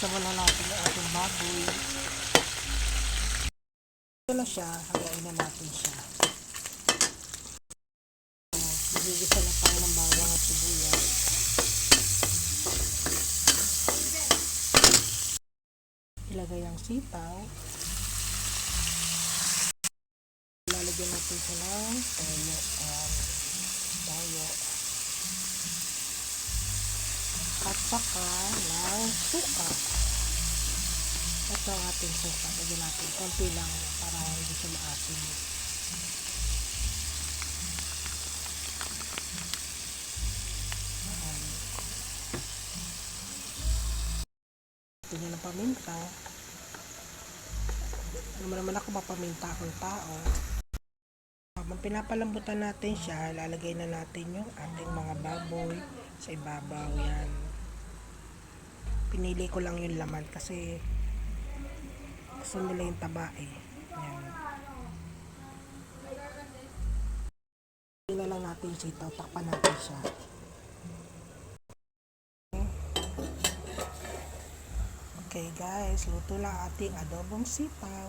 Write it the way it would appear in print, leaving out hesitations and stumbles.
Sama na natin ang ating baboy. Ito na siya, hanggain na natin siya. Gigisa na tayo ng bawang at sibuyas. Ilagay ang sitaw. Lalagyan natin siya ng toyo. At saka ng suka. Ito ang ating suka. Lagyan natin konti lang para hindi siya maasin. Ito nyo ng paminta. Ano naman ako, mapaminta akong tao. Habang pinapalambutan natin siya, lalagay na natin yung ating mga baboy sa ibabaw. Yan. Pinili ko lang yung laman kasi gusto nila yung taba eh. Yan. Hindi na lang natin yung sitaw, takpan natin siya. Okay guys, luto lang ating adobong sitaw.